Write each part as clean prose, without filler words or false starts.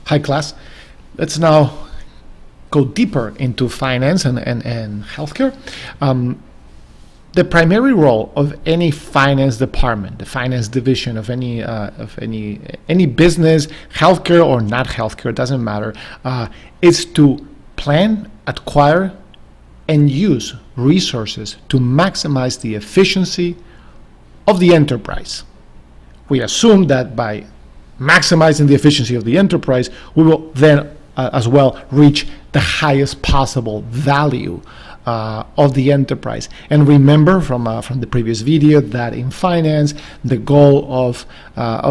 Hi class. Let's now go deeper into finance and healthcare. The primary role of any finance department, the finance division of any business, healthcare or not healthcare, doesn't matter, is to plan, acquire, and use resources to maximize the efficiency of the enterprise. We assume that by maximizing the efficiency of the enterprise, we will then as well reach the highest possible value of the enterprise. And remember from the previous video that in finance, the goal of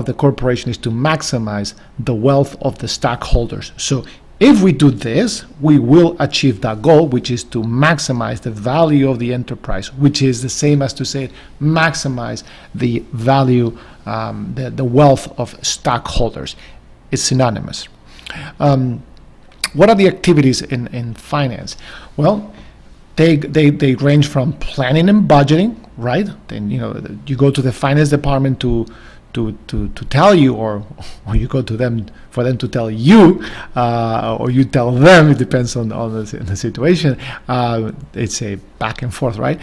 the corporation is to maximize the wealth of the stockholders. So if we do this, we will achieve that goal, which is to maximize the value of the enterprise, which is the same as to say maximize the value, the wealth of stockholders. It's synonymous. What are the activities in finance? Well, they range from planning and budgeting, right? Then you go to the finance department to tell you, or you go to them for them to tell you, or you tell them. It depends on the situation. It's a back and forth, right?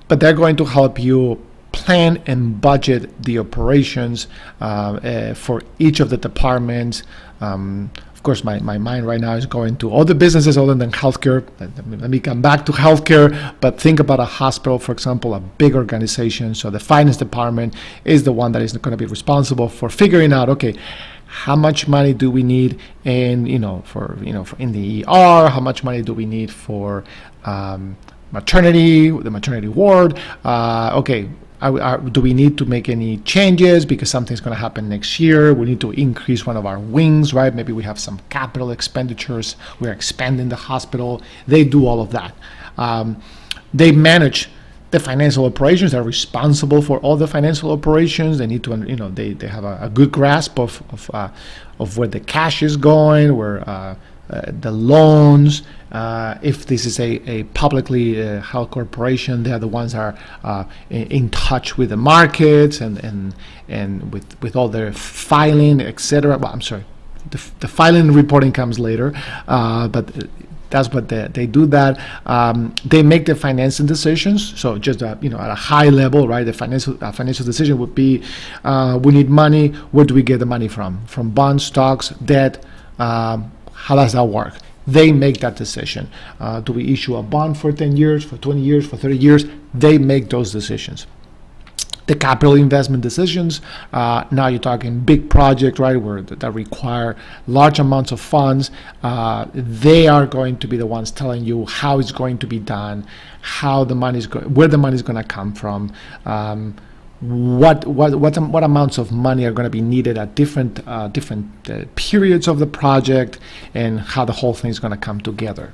But they're going to help you plan and budget the operations for each of the departments. Of course, my mind right now is going to all the businesses other than healthcare. Let me come back to healthcare, but think about a hospital, for example, a big organization. So the finance department is the one that is going to be responsible for figuring out, okay, how much money do we need for in the ER? How much money do we need for maternity, the maternity ward? Okay. Do we need to make any changes because something's going to happen next year? We need to increase one of our wings, right? Maybe we have some capital expenditures. We're expanding the hospital. They do all of that. They manage the financial operations. They're responsible for all the financial operations. They need to, they have a good grasp of where the cash is going, where the loans. If this is a publicly held corporation, they are the ones that are in touch with the markets and with all their filing, etc. Well, I'm sorry, the filing and reporting comes later, but that's what they do. That they make the financing decisions. So just at a high level, right? The financial decision would be, we need money. Where do we get the money from? From bonds, stocks, debt. How does that work? They make that decision. Do we issue a bond for 10 years, for 20 years, for 30 years? They make those decisions. The capital investment decisions, now you're talking big project, right, that require large amounts of funds. They are going to be the ones telling you how it's going to be done, where the money is going to come from, what amounts of money are going to be needed at different periods of the project, and how the whole thing is going to come together.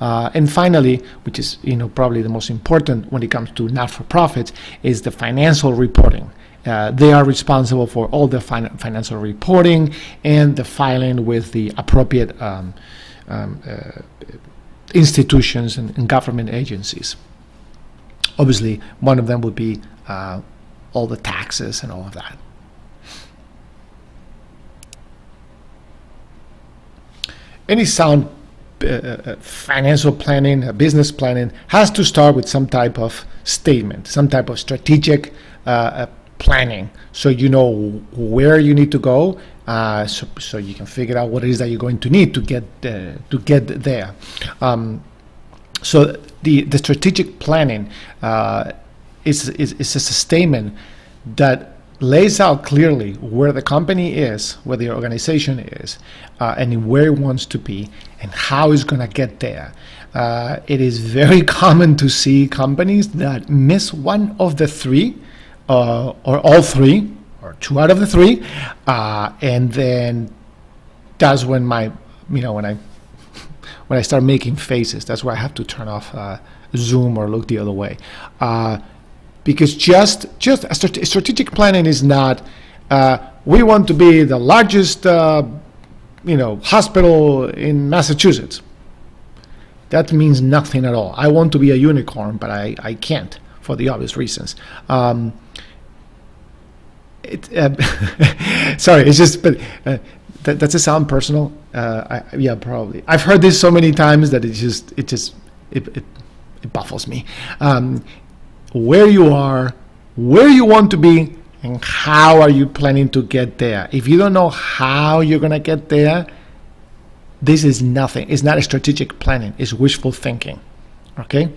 And finally, which is probably the most important when it comes to not-for-profits, is the financial reporting. They are responsible for all the financial reporting and the filing with the appropriate institutions and government agencies. Obviously, one of them would be all the taxes and all of that. Any sound financial planning, business planning, has to start with some type of statement, some type of strategic planning, so you know where you need to go, so you can figure out what it is that you're going to need to get there. So the strategic planning is a statement that lays out clearly where the company is, where the organization is, and where it wants to be, and how it's going to get there. It is very common to see companies that miss one of the three, or all three, or two out of the three, and then that's when when I start making faces. That's where I have to turn off Zoom or look the other way. Because just strategic planning is not, we want to be the largest hospital in Massachusetts. That means nothing at all. I want to be a unicorn, but I can't, for the obvious reasons. Sorry, it's just, but Does it sound personal? Yeah, probably. I've heard this so many times that it baffles me. Where you are, where you want to be, and how are you planning to get there. If you don't know how you're gonna get there, this is nothing. It's not a strategic planning. It's wishful thinking. Okay.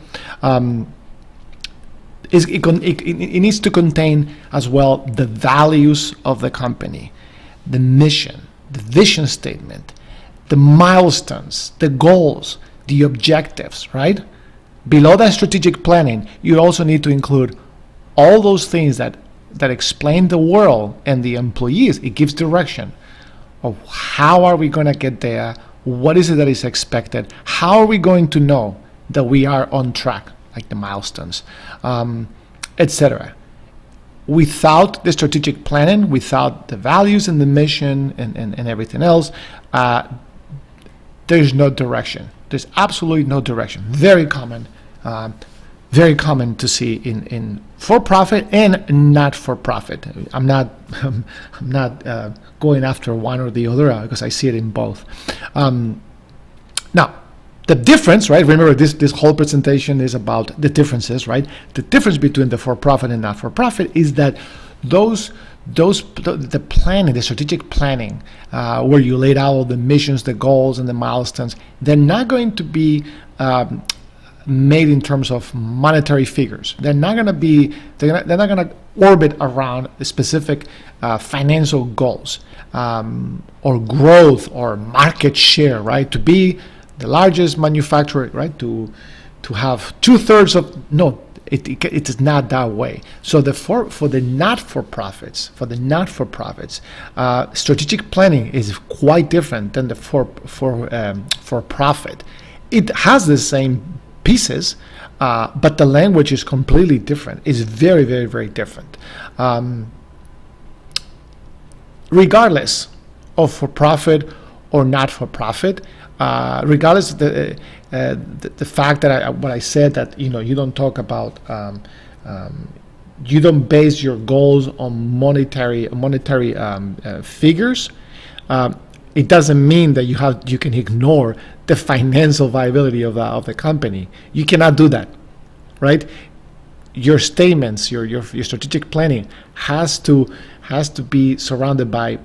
It needs to contain as well the values of the company, the mission, the vision statement, the milestones, the goals, the objectives, right? Below that strategic planning, you also need to include all those things that explain the world and the employees. It gives direction of how are we going to get there, what is it that is expected, how are we going to know that we are on track, like the milestones, etc. Without the strategic planning, without the values and the mission and everything else, there's no direction. There's absolutely no direction. Very common to see in for-profit and not for-profit. I'm not going after one or the other because I see it in both. Now, the difference, right? Remember, this whole presentation is about the differences, right? The difference between the for-profit and not for-profit is that the planning, the strategic planning, where you laid out all the missions, the goals, and the milestones, they're not going to be made in terms of monetary figures. They're not going to be. They're not going to orbit around specific financial goals or growth or market share, right? To be the largest manufacturer, right? To have 2/3 of no. It is not that way. So for the not-for-profits, strategic planning is quite different than the for-profit. It has the same pieces, but the language is completely different. It's very, very, very different. Regardless of for-profit or not-for-profit, regardless of the fact that what I said, that you don't talk about, you don't base your goals on monetary figures. It doesn't mean that you can ignore the financial viability of the company. You cannot do that, right? Your statements, your strategic planning has to be surrounded by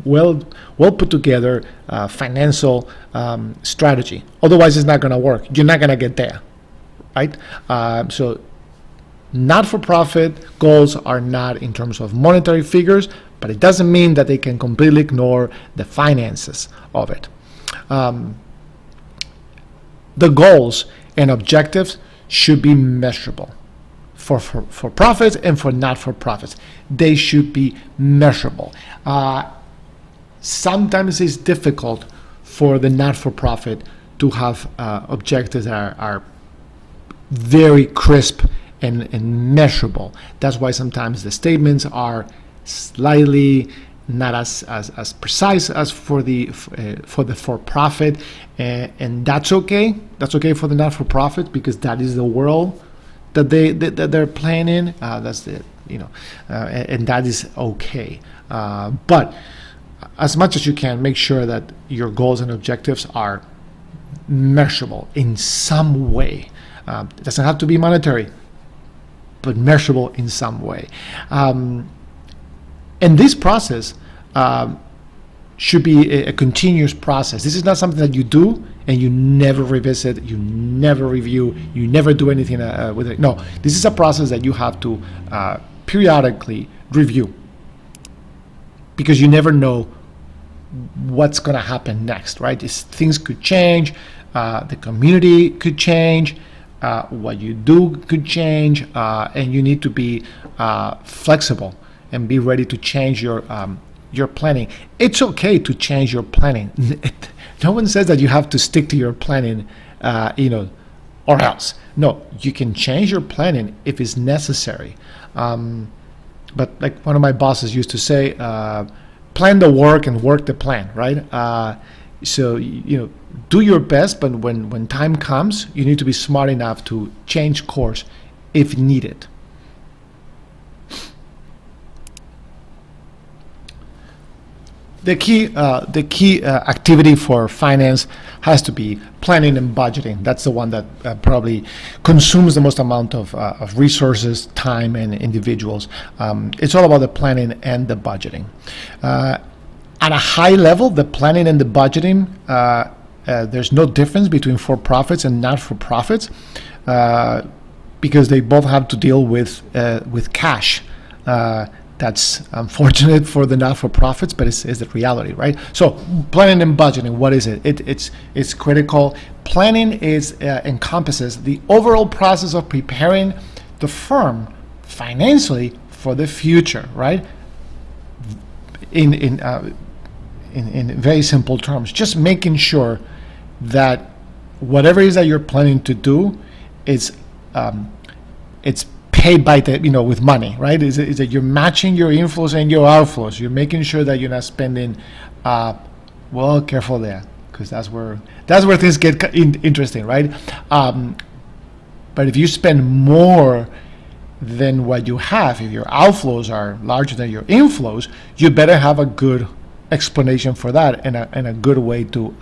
well put together financial strategy. Otherwise, it's not going to work. You're not going to get there, right? So, not-for-profit goals are not in terms of monetary figures, but it doesn't mean that they can completely ignore the finances of it. The goals and objectives should be measurable. For profits and for not-for-profits, they should be measurable. Sometimes it's difficult for the not-for-profit to have objectives that are very crisp and measurable. That's why sometimes the statements are slightly not as precise as for the for-profit, and that's okay. That's okay for the not-for-profit, because that is the world that they're playing in. That's the and that is okay. But as much as you can, make sure that your goals and objectives are measurable in some way. It doesn't have to be monetary, but measurable in some way. And this process should be a continuous process. This is not something that you do and you never revisit, you never review, you never do anything with it. No, this is a process that you have to periodically review, because you never know what's going to happen next, right? Things could change, the community could change, what you do could change, and you need to be flexible and be ready to change your planning. It's okay to change your planning. No one says that you have to stick to your planning, or else. No, you can change your planning if it's necessary. But like one of my bosses used to say, plan the work and work the plan, right? So, do your best, but when time comes, you need to be smart enough to change course if needed. The key activity for finance has to be planning and budgeting. That's the one that probably consumes the most amount of resources, time, and individuals. It's all about the planning and the budgeting. At a high level, the planning and the budgeting, there's no difference between for-profits and not-for-profits because they both have to deal with cash. That's unfortunate for the not-for-profits, but it's the reality, right? So planning and budgeting, what is it? It's critical. Planning encompasses the overall process of preparing the firm financially for the future, right? In very simple terms, just making sure that whatever it is that you're planning to do is it's paid by with money, right? Is that you're matching your inflows and your outflows. You're making sure that you're not spending. Well, careful there, because that's where things get interesting, right? But if you spend more than what you have, if your outflows are larger than your inflows, you better have a good explanation for that and a good way to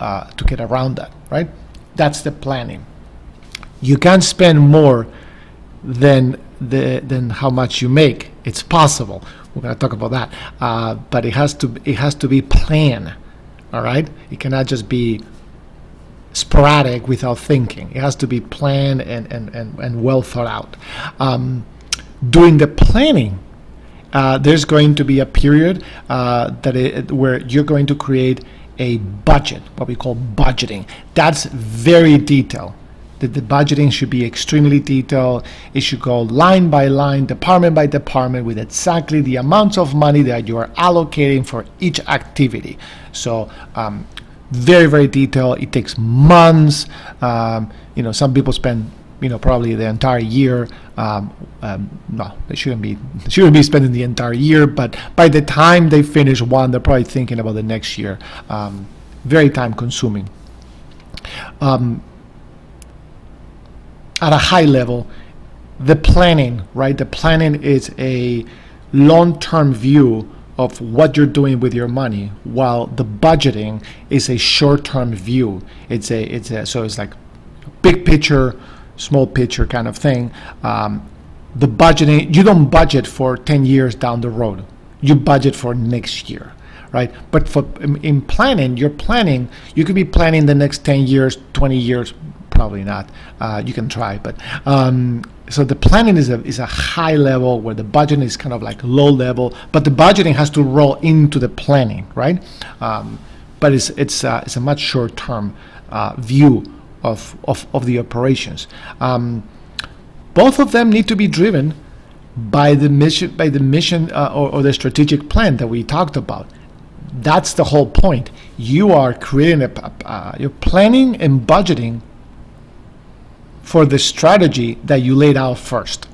get around that, right? That's the planning. You can't spend more than how much you make. It's possible. We're going to talk about that, but it has to be planned. All right, it cannot just be sporadic without thinking. It has to be planned and well thought out. During the planning, there's going to be a period where you're going to create a budget, what we call budgeting. That's very detailed. The budgeting should be extremely detailed. It should go line by line, department by department, with exactly the amounts of money that you are allocating for each activity. So very, very detailed. It takes months. Some people spend probably the entire year. No, they shouldn't be spending the entire year, but by the time they finish one, they're probably thinking about the next year. Very time consuming. At a high level, the planning, right? The planning is a long-term view of what you're doing with your money, while the budgeting is a short-term view. So it's like big picture, small picture kind of thing. The budgeting, you don't budget for 10 years down the road. You budget for next year, right? But in planning, you could be planning the next 10 years, 20 years, probably not. You can try, but so the planning is a high level, where the budgeting is kind of like low level, but the budgeting has to roll into the planning, right? But it's a much short term view of the operations. Both of them need to be driven by the mission or the strategic plan that we talked about. That's the whole point. You are creating you're planning and budgeting for the strategy that you laid out first,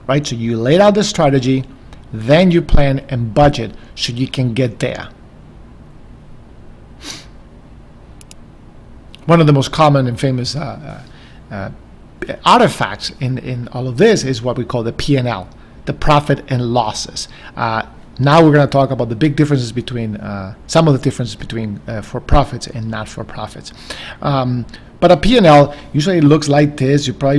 right? So you laid out the strategy, then you plan and budget so you can get there. One of the most common and famous artifacts in all of this is what we call the P&L, the profit and losses. Now we're going to talk about the big differences between some of the differences between for-profits and not-for-profits. But a P&L usually looks like this. You probably,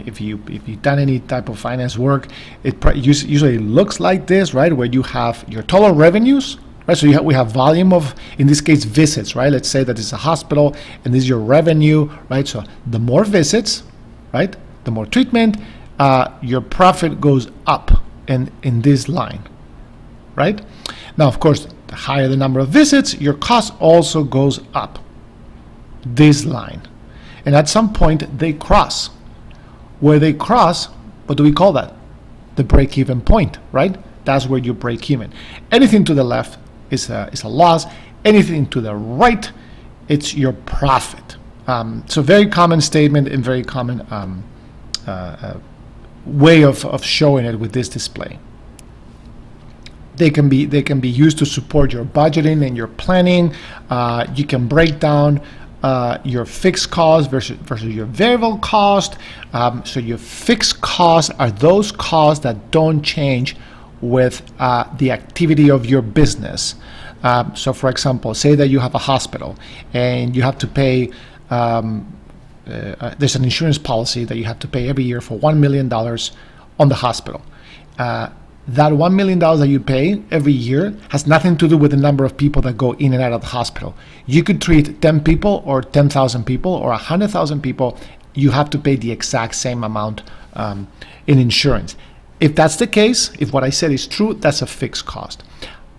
if you've done any type of finance work, it usually looks like this, right? Where you have your total revenues, right? So we have volume of, in this case, visits, right? Let's say that it's a hospital and this is your revenue, right? So the more visits, right? The more treatment, your profit goes up in this line, right? Now, of course, the higher the number of visits, your cost also goes up this line. And at some point they cross. Where they cross, what do we call that? The break-even point, right? That's where you break even. Anything to the left is a loss. Anything to the right, it's your profit. So very common statement and very common way of showing it with this display. They can be used to support your budgeting and your planning. You can break down your fixed cost versus your variable cost. So your fixed costs are those costs that don't change with the activity of your business. So for example, say that you have a hospital and you have to pay, there's an insurance policy that you have to pay every year for $1 million on the hospital. That $1 million that you pay every year has nothing to do with the number of people that go in and out of the hospital. You could treat 10 people or 10,000 people or 100,000 people. You have to pay the exact same amount in insurance. If that's the case, if what I said is true, that's a fixed cost.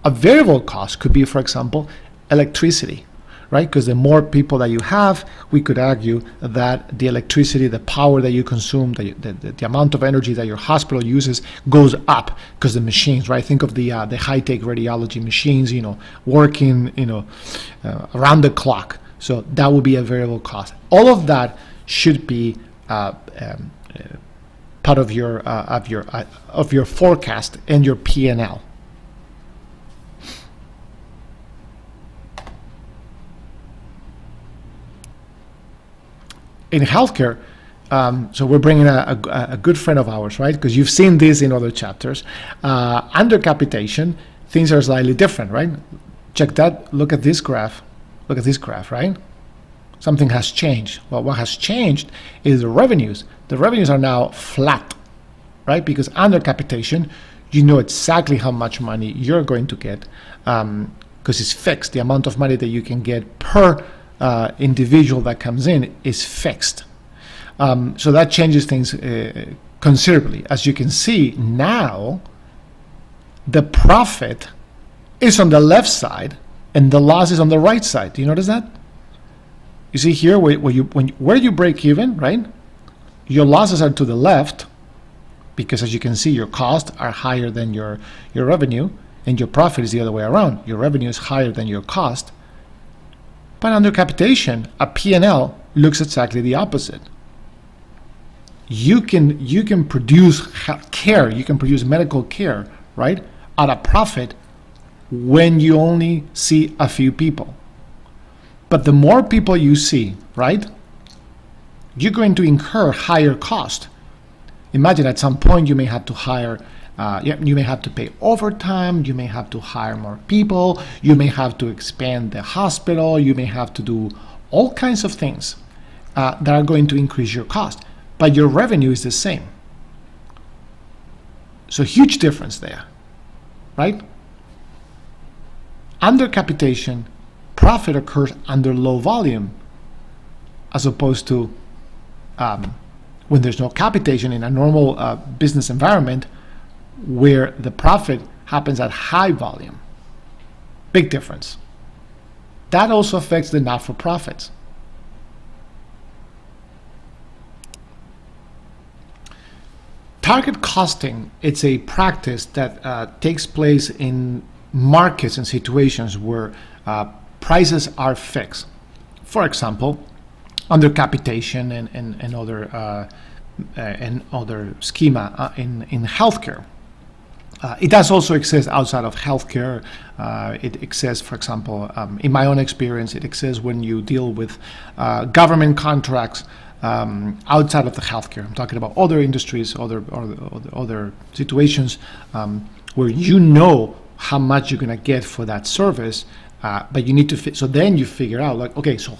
A variable cost could be, for example, electricity, right? Because the more people that you have, we could argue that the electricity, the power that you consume, the amount of energy that your hospital uses goes up because the machines, right? Think of the high-tech radiology machines, working, around the clock. So that would be a variable cost. All of that should be part of your forecast and your P&L. In healthcare, so we're bringing a good friend of ours, right? Because you've seen this in other chapters. Under capitation, things are slightly different, right? Check that. Look at this graph. Look at this graph, right? Something has changed. Well, what has changed is the revenues. The revenues are now flat, right? Because under capitation, you know exactly how much money you're going to get because it's fixed. The amount of money that you can get per individual that comes in is fixed. So that changes things considerably. As you can see now, the profit is on the left side and the loss is on the right side. Do you notice that? You see here where you break even, right? Your losses are to the left because, as you can see, your costs are higher than your revenue, and your profit is the other way around. Your revenue is higher than your cost. But under capitation, a P&L looks exactly the opposite. You can produce care, you can produce medical care, right, at a profit when you only see a few people. But the more people you see, right, you're going to incur higher cost. Imagine at some point you may have to hire, you may have to pay overtime, you may have to hire more people, you may have to expand the hospital, you may have to do all kinds of things that are going to increase your cost, but your revenue is the same. So huge difference there, right? Under capitation, profit occurs under low volume, as opposed to when there's no capitation in a normal business environment, where the profit happens at high volume. Big difference. That also affects the not-for-profits. Target costing, it's a practice that takes place in markets and situations where prices are fixed. For example, under capitation and other schema in healthcare. It does also exist outside of healthcare. It exists, for example, in my own experience, it exists when you deal with government contracts outside of the healthcare. I'm talking about other industries, other situations where you know how much you're going to get for that service, but you need to. So then you figure out, like, okay, so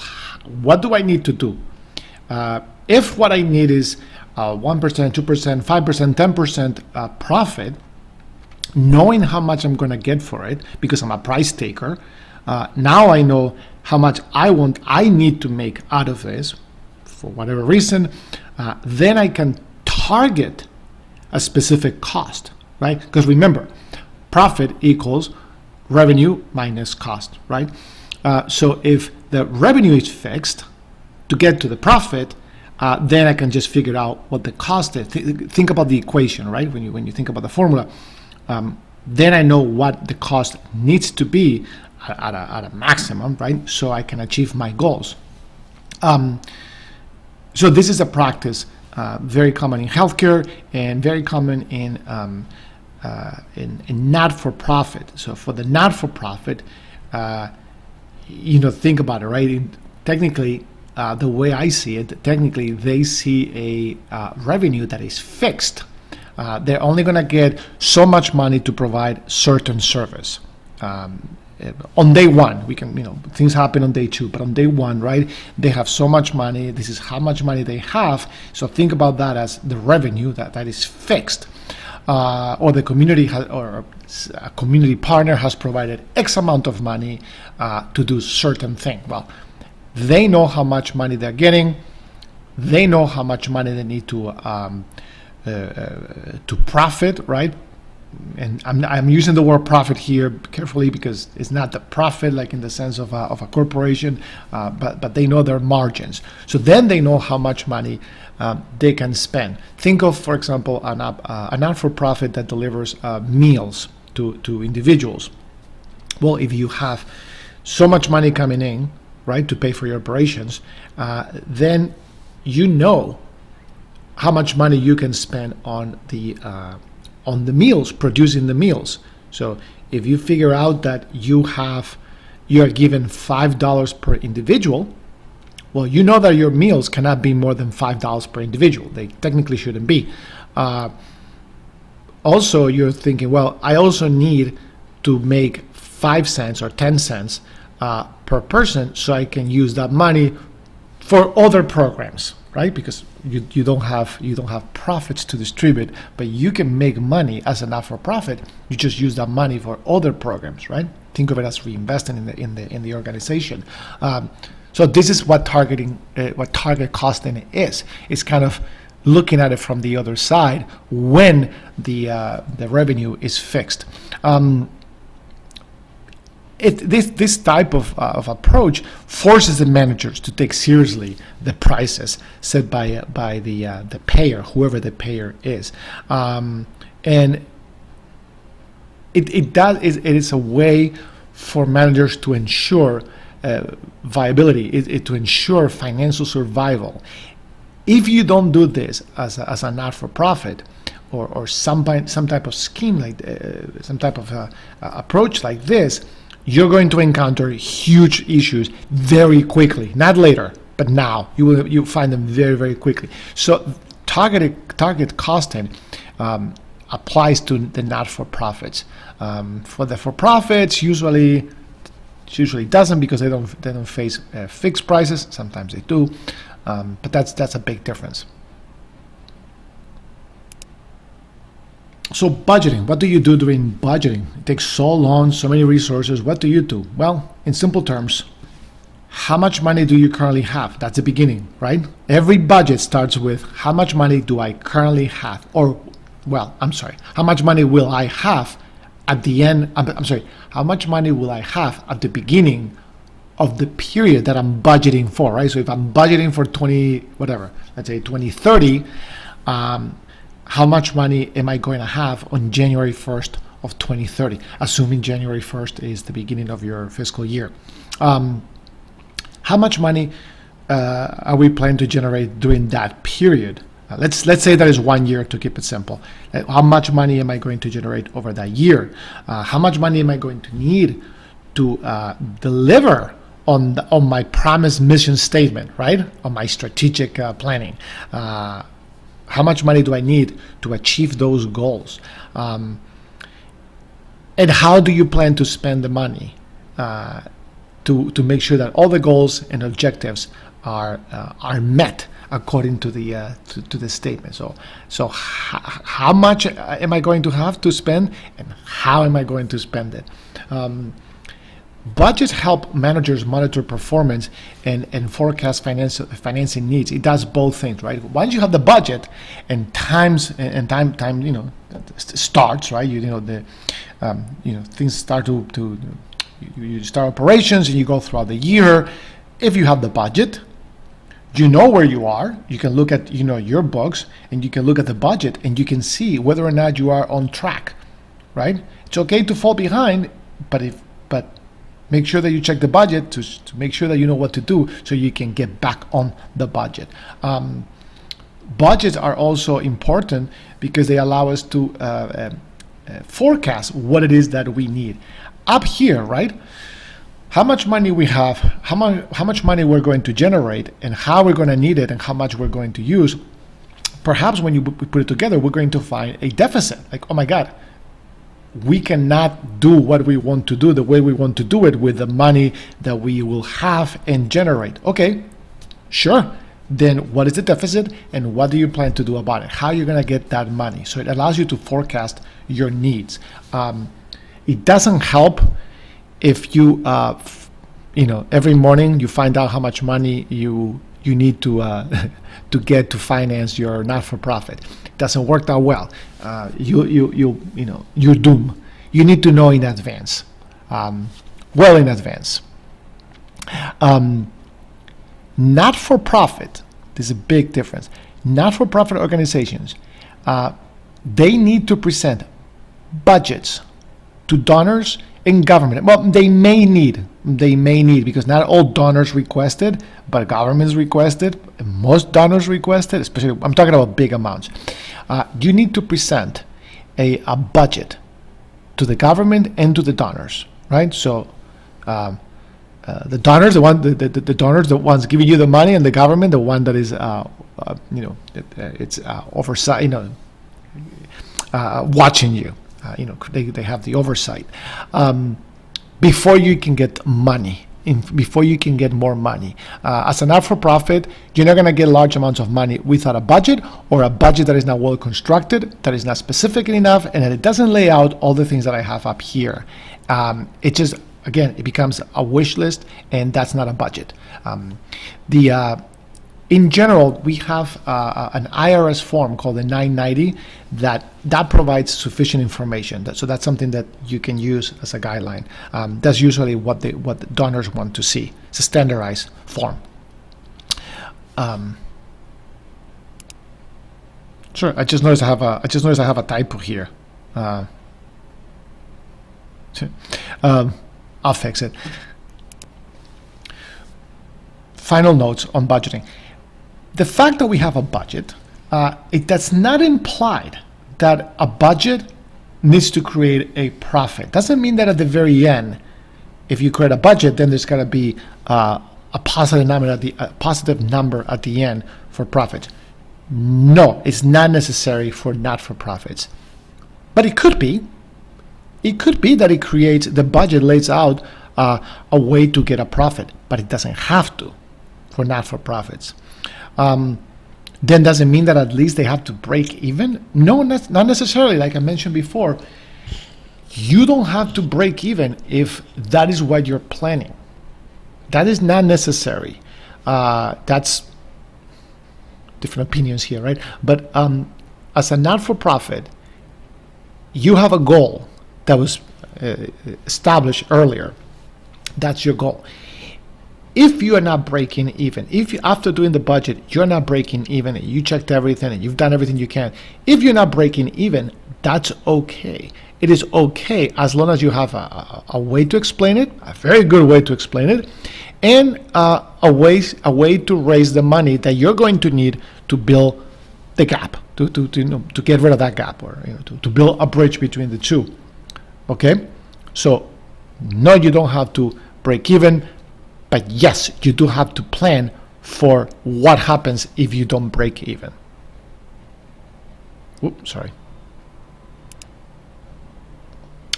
what do I need to do? If what I need is 1%, 2%, 5%, 10% profit, knowing how much I'm going to get for it, because I'm a price taker, now I know how much I need to make out of this for whatever reason, then I can target a specific cost, right? Because remember, profit equals revenue minus cost, right? So if the revenue is fixed to get to the profit, then I can just figure out what the cost is. Think about the equation, right? When you think about the formula, then I know what the cost needs to be at a maximum, right? So I can achieve my goals. So this is a practice very common in healthcare and very common in not-for-profit. So for the not-for-profit, think about it, right? Technically, the way I see it, technically they see a revenue that is fixed They're only going to get so much money to provide certain service. On day one, we can, things happen on day two, but on day one, right, they have so much money. This is how much money they have. So think about that as the revenue that is fixed. Or the community or a community partner has provided X amount of money to do certain thing. Well, they know how much money they're getting. They know how much money they need to profit, right? And I'm using the word profit here carefully because it's not the profit like in the sense of a corporation, but they know their margins. So then they know how much money they can spend. Think of, for example, a not-for-profit that delivers meals to individuals. Well, if you have so much money coming in, right, to pay for your operations, then you know how much money you can spend on the meals, producing the meals. So if you figure out that you are given $5 per individual, well, you know that your meals cannot be more than $5 per individual. They technically shouldn't be. Also, you're thinking, well, I also need to make 5 cents or 10 cents per person so I can use that money for other programs, right? Because you don't have profits to distribute, but you can make money as a not-for-profit. You just use that money for other programs, right? Think of it as reinvesting in the organization. So this is what target costing is. It's kind of looking at it from the other side when the revenue is fixed. This type of approach forces the managers to take seriously the prices set by the payer, whoever the payer is, and it is a way for managers to ensure viability, to ensure financial survival. If you don't do this as a not-for-profit, or some type of scheme like some type of approach like this, you're going to encounter huge issues very quickly. Not later, but now. You find them very, very quickly. So target costing applies to the not-for-profits. For the for-profits, usually doesn't, because they don't face fixed prices. Sometimes they do, but that's a big difference. So budgeting, what do you do during budgeting? It takes so long, so many resources. What do you do? Well, in simple terms, how much money do you currently have? That's the beginning, right? Every budget starts with how much money do I currently have? How much money will I have at the end? How much money will I have at the beginning of the period that I'm budgeting for, right? So if I'm budgeting for 2030, how much money am I going to have on January 1st of 2030, assuming January 1st is the beginning of your fiscal year? How much money are we planning to generate during that period? Let's say that is 1 year, to keep it simple. How much money am I going to generate over that year? How much money am I going to need to deliver on my promised mission statement, right? On my strategic planning? How much money do I need to achieve those goals? And how do you plan to spend the money to make sure that all the goals and objectives are met according to the statement? So how much am I going to have to spend, and how am I going to spend it? Budgets help managers monitor performance and forecast financing needs. It does both things, right? Once you have the budget and time starts, right? Things start to you start operations and you go throughout the year. If you have the budget, you know where you are. You can look at your books, and you can look at the budget, and you can see whether or not you are on track, right? It's okay to fall behind, but make sure that you check the budget to make sure that you know what to do so you can get back on the budget. Budgets are also important because they allow us to forecast what it is that we need. Up here, right? How much money we have, how much money we're going to generate, and how we're going to need it, and how much we're going to use. perhaps when you put it together, we're going to find a deficit. Like, oh my God, we cannot do what we want to do the way we want to do it with the money that we will have and generate. Okay, sure. Then what is the deficit and what do you plan to do about it? How are you going to get that money? So it allows you to forecast your needs. It doesn't help if you, every morning you find out how much money you need to to get to finance your not-for-profit. It doesn't work that well. You're doomed. You need to know in advance, well in advance. Not-for-profit, there's a big difference. Not-for-profit organizations, they need to present budgets to donors and government. Well, they may need, because not all donors requested, but governments requested, most donors requested, especially, I'm talking about big amounts. You need to present a budget to the government and to the donors, right? So the donors, the donors, the ones giving you the money, and the government, the one that is, it's oversight, watching you. They have the oversight. Before you can get money, before you can get more money. As a not-for-profit, you're not going to get large amounts of money without a budget, or a budget that is not well constructed, that is not specific enough, and that it doesn't lay out all the things that I have up here. It just, again, it becomes a wish list, and that's not a budget. In general, we have an IRS form called the 990 that provides sufficient information. So that's something that you can use as a guideline. That's usually what the donors want to see. It's a standardized form. Sure. I just noticed I have a typo here. I'll fix it. Final notes on budgeting. The fact that we have a budget, it does not imply that a budget needs to create a profit. Doesn't mean that at the very end, if you create a budget, then there's got to be a positive number at the end for profit. No, it's not necessary for not-for-profits, but it could be. It could be that it creates, the budget lays out a way to get a profit, but it doesn't have to for not-for-profits. Then doesn't mean that at least they have to break even? No, not necessarily. Like I mentioned before, you don't have to break even if that is what you're planning. That is not necessary. That's different opinions here, right? But as a not-for-profit, you have a goal that was established earlier. That's your goal. If you are not breaking even, if you, after doing the budget, you're not breaking even, and you checked everything and you've done everything you can, if you're not breaking even, that's okay. It is okay as long as you have a way to explain it, a very good way to explain it, and a way to raise the money that you're going to need to build the gap, to get rid of that gap, or to build a bridge between the two. Okay, so no, you don't have to break even. But yes, you do have to plan for what happens if you don't break even. Oops, sorry.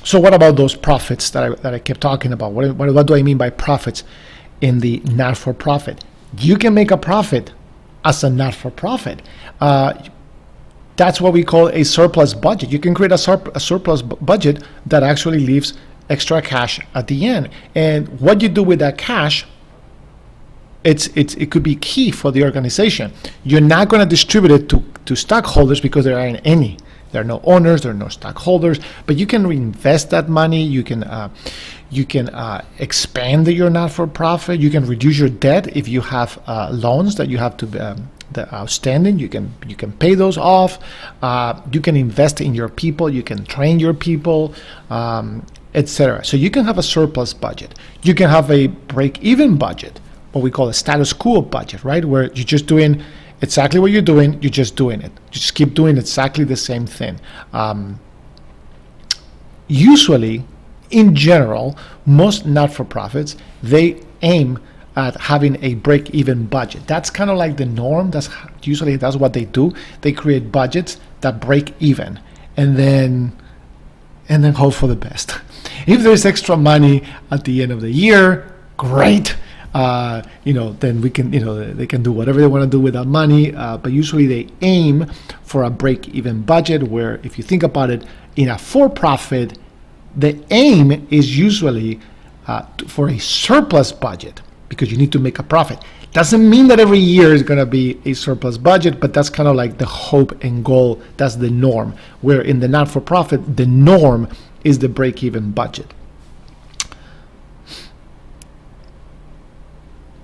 So what about those profits that I kept talking about? What do I mean by profits in the not-for-profit? You can make a profit as a not-for-profit. That's what we call a surplus budget. You can create a surplus budget that actually leaves extra cash at the end, and what you do with that cash, it could be key for the organization. You're not going to distribute it to stockholders because there aren't any. There are no owners, there are no stockholders, but you can reinvest that money. You can expand your not-for-profit. You can reduce your debt if you have loans that you have to the outstanding. You can pay those off. You can invest in your people. You can train your people. Etc. So you can have a surplus budget. You can have a break-even budget, what we call a status quo budget, right? Where you're just doing exactly what you're doing, you're just doing it. You just keep doing exactly the same thing. Usually, in general, most not-for-profits, they aim at having a break-even budget. That's kind of like the norm. That's what they do. They create budgets that break even, and then hope for the best. If there's extra money at the end of the year, great. Then we can, they can do whatever they want to do with that money. But usually they aim for a break-even budget, where if you think about it, in a for-profit, the aim is usually for a surplus budget, because you need to make a profit. Doesn't mean that every year is going to be a surplus budget, but that's kind of like the hope and goal. That's the norm, where in the not-for-profit, the norm is the break-even budget.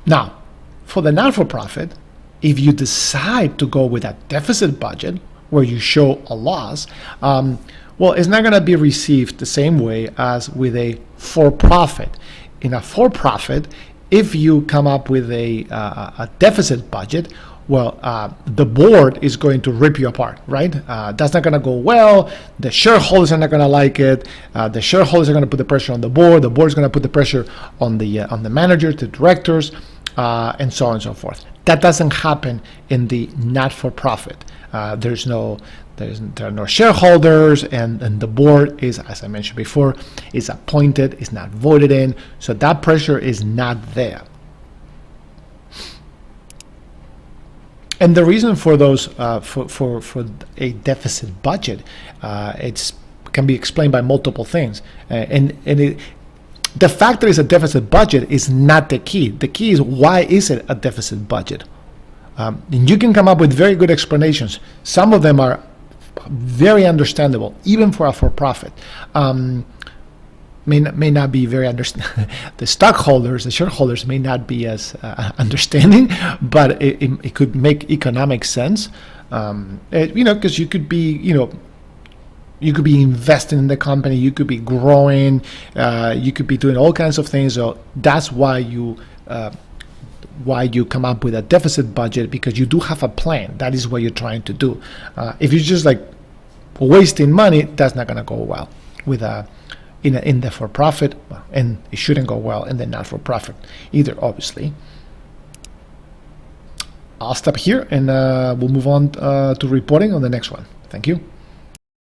Now, for the not-for-profit, if you decide to go with a deficit budget where you show a loss, it's not going to be received the same way as with a for-profit. In a for-profit, if you come up with a deficit budget, the board is going to rip you apart, right? That's not going to go well. The shareholders are not going to like it. The shareholders are going to put the pressure on the board. The board is going to put the pressure on the managers, the directors, and so on and so forth. That doesn't happen in the not-for-profit. There are no shareholders, and the board is, as I mentioned before, is appointed, is not voted in, so that pressure is not there. And the reason for those for a deficit budget, can be explained by multiple things, the fact that it's a deficit budget is not the key. The key is, why is it a deficit budget? And you can come up with very good explanations. Some of them are very understandable, even for a for-profit. May not be very the stockholders, the shareholders may not be as understanding, but it could make economic sense. Because you could be investing in the company, you could be growing, you could be doing all kinds of things. So that's why you come up with a deficit budget, because you do have a plan. That is what you're trying to do. If you're just like wasting money, that's not going to go well with in the for-profit, and it shouldn't go well in the not-for-profit either, obviously. I'll stop here, and we'll move on to reporting on the next one. Thank you.